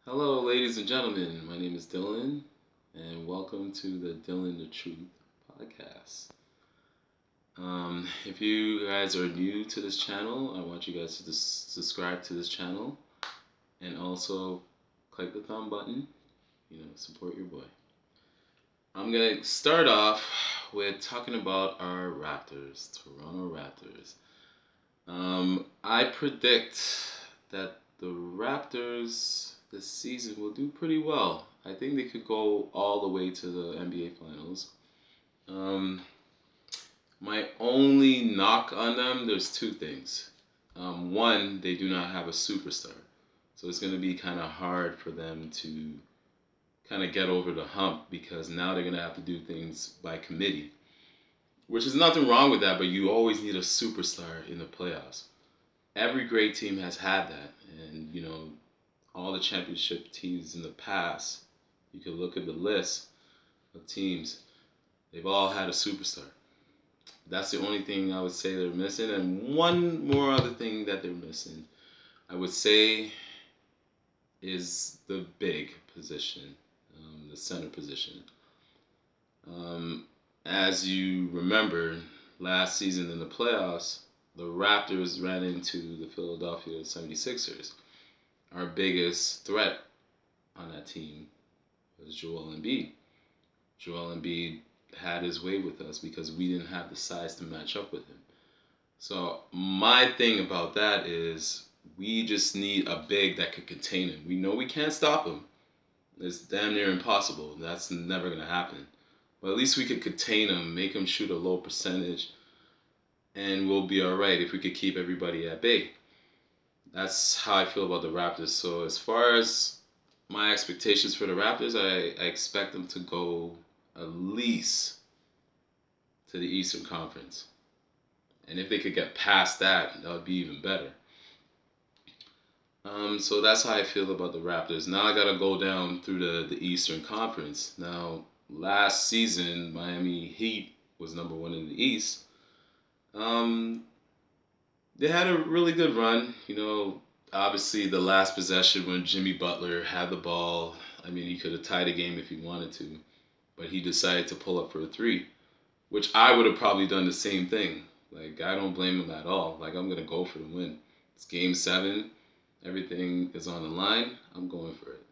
Hello, ladies and gentlemen. My name is Dylan, and welcome to the Dylan the Truth podcast. If you guys are new to this channel, I want you guys to subscribe to this channel and also click the thumb button. Support your boy. I'm gonna start off with talking about our Raptors, Toronto Raptors. I predict that the Raptors this season will do pretty well. I think they could go all the way to the NBA Finals. Um, my only knock on them, there's two things. One, they do not have a superstar. So it's going to be kind of hard for them to kind of get over the hump because now they're going to have to do things by committee, which is nothing wrong with that, but you always need a superstar in the playoffs. Every great team has had that. And, all the championship teams in the past, you can look at the list of teams, they've all had a superstar. That's the only thing I would say they're missing. And one more other thing that they're missing, I would say, is the big position, the center position. As you remember, last season in the playoffs, the Raptors ran into the Philadelphia 76ers. Our biggest threat on that team was Joel Embiid. Joel Embiid had his way with us because we didn't have the size to match up with him. So my thing about that is we just need a big that could contain him. We know we can't stop him. It's damn near impossible. That's never going to happen. But at least we could contain him, make him shoot a low percentage, and we'll be all right if we could keep everybody at bay. That's how I feel about the Raptors. So as far as my expectations for the Raptors, I expect them to go at least to the Eastern Conference. And if they could get past that, that would be even better. So that's how I feel about the Raptors. Now I gotta go down through the Eastern Conference. Now, last season, Miami Heat was number one in the East. Um, they had a really good run. Obviously the last possession when Jimmy Butler had the ball, I mean, he could have tied the game if he wanted to, but he decided to pull up for a three, which I would have probably done the same thing. Like, I don't blame him at all. Like, I'm going to go for the win. It's game 7. Everything is on the line. I'm going for it.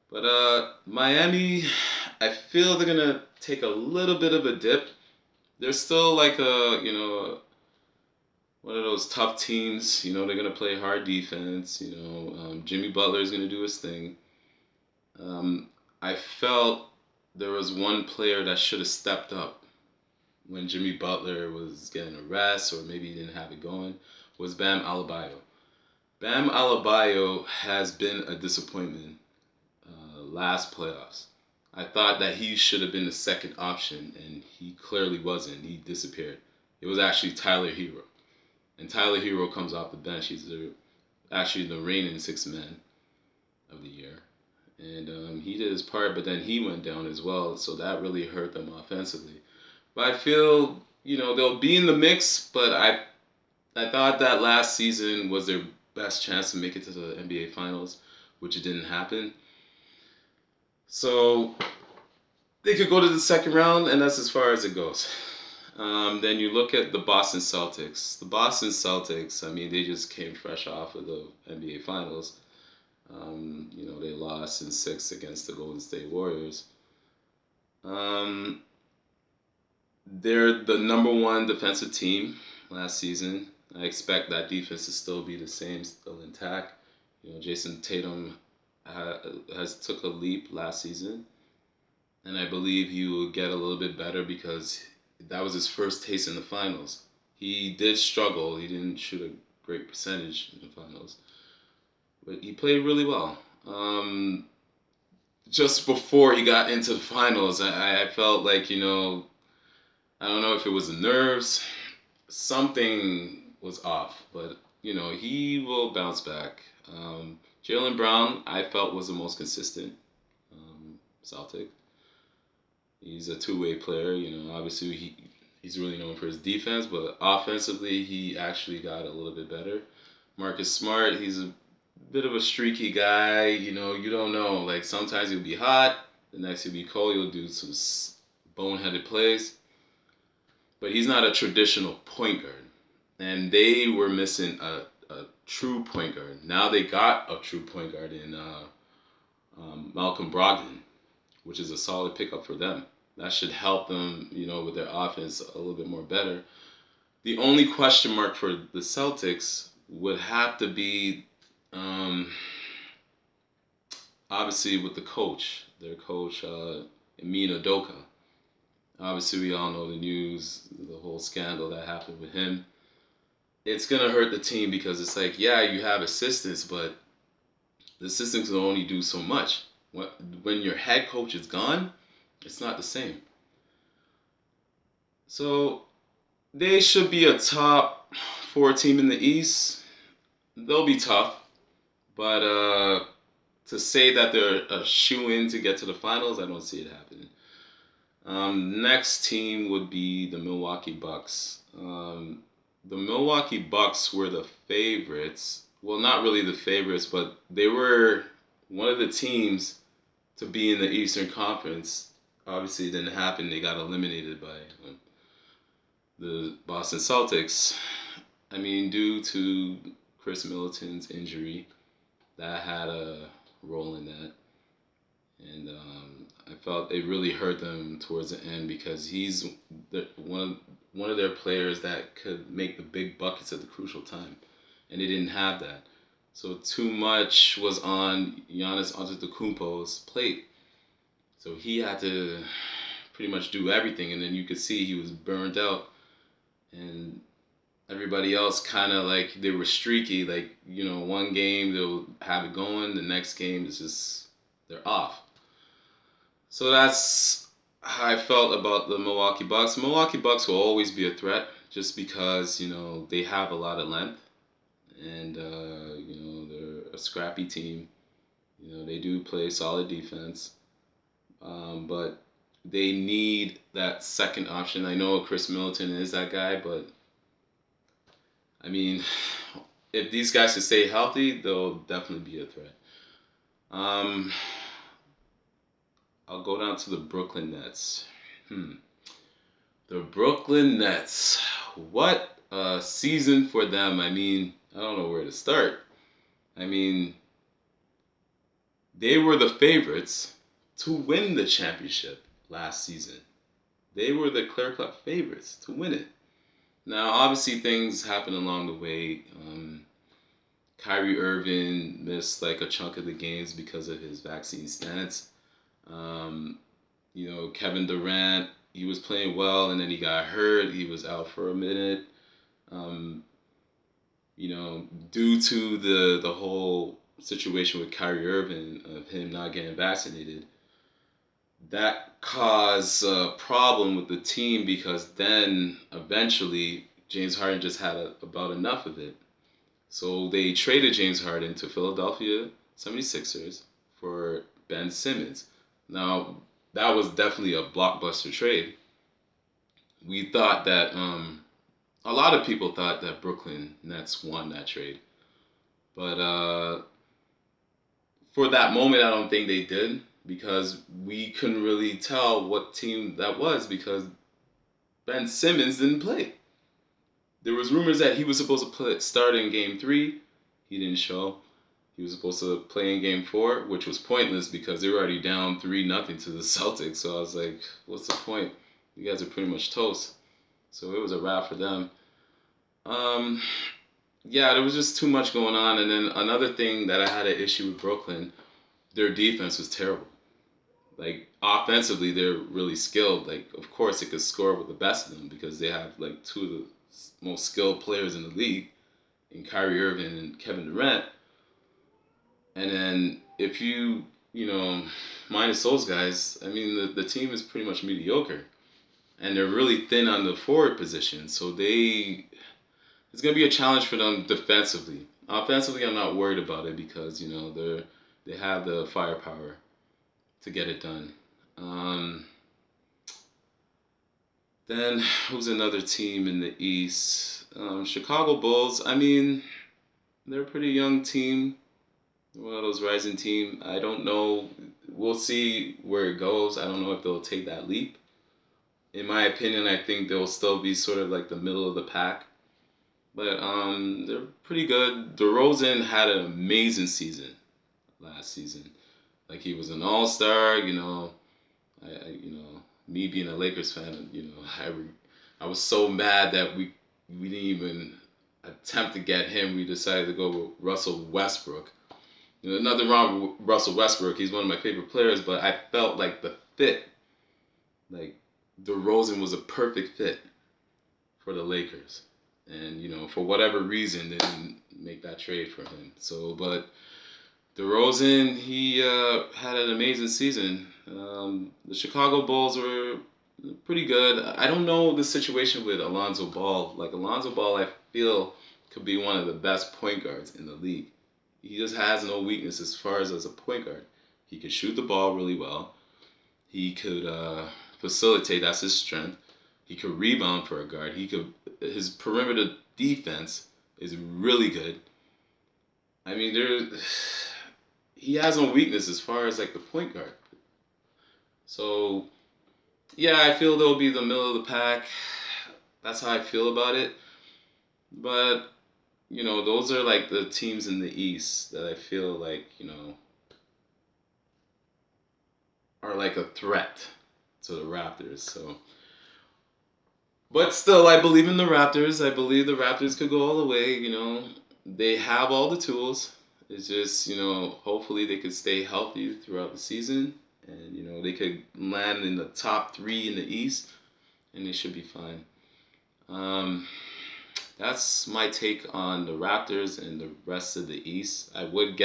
But Miami, I feel they're going to take a little bit of a dip. They're still like one of those tough teams. They're going to play hard defense. Jimmy Butler is going to do his thing. I felt there was one player that should have stepped up when Jimmy Butler was getting a rest or maybe he didn't have it going, was Bam Adebayo. Bam Adebayo has been a disappointment last playoffs. I thought that he should have been the second option, and he clearly wasn't. He disappeared. It was actually Tyler Hero. And Tyler Hero comes off the bench. He's actually the reigning sixth man of the year. And he did his part, but then he went down as well, so that really hurt them offensively. But I feel, they'll be in the mix, but I thought that last season was their best chance to make it to the NBA Finals, which it didn't happen. So they could go to the second round, and that's as far as it goes. Then you look at the Boston Celtics. The Boston Celtics, I mean, they just came fresh off of the NBA Finals. They lost in 6 against the Golden State Warriors. They're the number one defensive team last season. I expect that defense to still be the same, still intact. Jason Tatum has took a leap last season, and I believe he will get a little bit better because that was his first taste in the finals. He did struggle. He didn't shoot a great percentage in the finals, but he played really well. Just before he got into the finals, I felt like, I don't know if it was the nerves, something was off, but, he will bounce back. Jaylen Brown, I felt, was the most consistent Celtic. He's a two-way player. Obviously he's really known for his defense, but offensively he actually got a little bit better. Marcus Smart, he's a bit of a streaky guy. You know, you don't know. Like sometimes he'll be hot, the next he'll be cold. He'll do some boneheaded plays, but he's not a traditional point guard. And they were missing a true point guard. Now they got a true point guard in Malcolm Brogdon, which is a solid pickup for them. That should help them, you know, with their offense a little bit more better. The only question mark for the Celtics would have to be, um, obviously, with the coach, their coach, Ime Udoka. Obviously, we all know the news, the whole scandal that happened with him. It's gonna hurt the team because it's like, yeah, you have assistants, but the assistants will only do so much. When your head coach is gone, it's not the same. So they should be a top four team in the East. They'll be tough, but to say that they're a shoe in to get to the finals, I don't see it happening. Next team would be the Milwaukee Bucks. The Milwaukee Bucks were the favorites. Well, not really the favorites, but they were one of the teams to be in the Eastern Conference. Obviously, it didn't happen. They got eliminated by the Boston Celtics. I mean, due to Chris Middleton's injury, that had a role in that. And I felt it really hurt them towards the end because he's one of their players that could make the big buckets at the crucial time, and they didn't have that. So too much was on Giannis Antetokounmpo's plate. So he had to pretty much do everything, and then you could see he was burned out, and everybody else kind of like they were streaky. Like, you know, one game they'll have it going, the next game is just they're off. So that's how I felt about the Milwaukee Bucks. Milwaukee Bucks will always be a threat just because, you know, they have a lot of length, and you know, they're a scrappy team. You know, they do play solid defense, but they need that second option. I know Chris Middleton is that guy, but I mean, if these guys can stay healthy, they'll definitely be a threat. Um, I'll go down to the Brooklyn Nets. The Brooklyn Nets. What a season for them. I mean, I don't know where to start. I mean, they were the favorites to win the championship last season. They were the clear-cut favorites to win it. Now, obviously, things happened along the way. Kyrie Irving missed like a chunk of the games because of his vaccine stance. Um, you know, Kevin Durant, he was playing well and then he got hurt. He was out for a minute. Um, you know, due to the whole situation with Kyrie Irving of him not getting vaccinated, that caused a problem with the team because then eventually James Harden just had about enough of it. So they traded James Harden to Philadelphia 76ers for Ben Simmons. Now, that was definitely a blockbuster trade. We thought that, a lot of people thought that Brooklyn Nets won that trade. But for that moment, I don't think they did because we couldn't really tell what team that was because Ben Simmons didn't play. There was rumors that he was supposed to start in Game 3. He didn't show. He was supposed to play in Game 4, which was pointless because they were already down 3-0 to the Celtics. So I was like, what's the point? You guys are pretty much toast. So it was a wrap for them. Yeah, there was just too much going on. And then another thing that I had an issue with Brooklyn, their defense was terrible. Like, offensively, they're really skilled. Like, of course, they could score with the best of them because they have, like, two of the most skilled players in the league in Kyrie Irving and Kevin Durant. And then if you know, minus those guys, I mean, the team is pretty much mediocre. And they're really thin on the forward position. So it's going to be a challenge for them defensively. Offensively, I'm not worried about it because, you know, they have the firepower to get it done. Then who's another team in the East? Chicago Bulls. I mean, they're a pretty young team. one of those rising team. I don't know. We'll see where it goes. I don't know if they'll take that leap. In my opinion, I think they'll still be sort of like the middle of the pack. But they're pretty good. DeRozan had an amazing season last season. Like he was an all star. Me being a Lakers fan, I was so mad that we didn't even attempt to get him. We decided to go with Russell Westbrook. Nothing wrong with Russell Westbrook. He's one of my favorite players, but I felt like the fit, like DeRozan was a perfect fit for the Lakers. And for whatever reason, they didn't make that trade for him. So, but DeRozan, he had an amazing season. The Chicago Bulls were pretty good. I don't know the situation with Alonzo Ball. Like Alonzo Ball, I feel could be one of the best point guards in the league. He just has no weakness as a point guard. He could shoot the ball really well. He could facilitate. That's his strength. He could rebound for a guard. His perimeter defense is really good. I mean, he has no weakness as far as like the point guard. So yeah, I feel they'll be the middle of the pack. That's how I feel about it. But those are like the teams in the East that I feel like are like a threat to the Raptors. So, but still, I believe in the Raptors. I believe the Raptors could go all the way. They have all the tools. It's just hopefully they could stay healthy throughout the season, and they could land in the top 3 in the East, and they should be fine. That's my take on the Raptors and the rest of the East. I would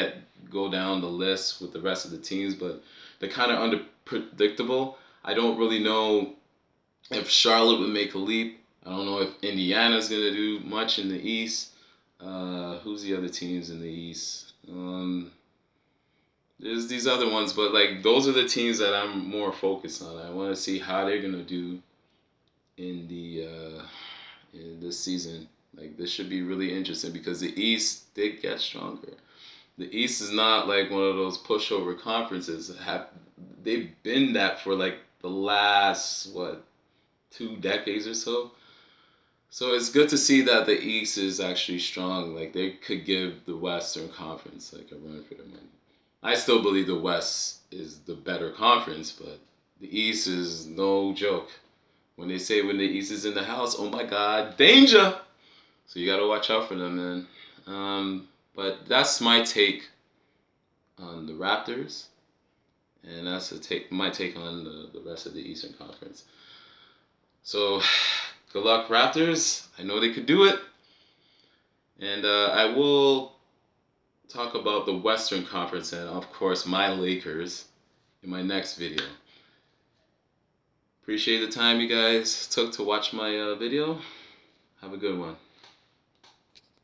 go down the list with the rest of the teams, but they're kind of unpredictable. I don't really know if Charlotte would make a leap. I don't know if Indiana's going to do much in the East. Who's the other teams in the East? There's these other ones, but like those are the teams that I'm more focused on. I want to see how they're going to do in this season. Like this should be really interesting because the East did get stronger. The East is not like one of those pushover conferences. They've been that for like the last 2 decades or so. So it's good to see that the East is actually strong. Like they could give the Western Conference like a run for their money. I still believe the West is the better conference, but the East is no joke. When they say when the East is in the house, oh my God, danger! So you gotta watch out for them, man. But that's my take on the Raptors, and that's my take on the rest of the Eastern Conference. So good luck, Raptors. I know they could do it, and I will talk about the Western Conference and of course my Lakers in my next video. Appreciate the time you guys took to watch my video. Have a good one.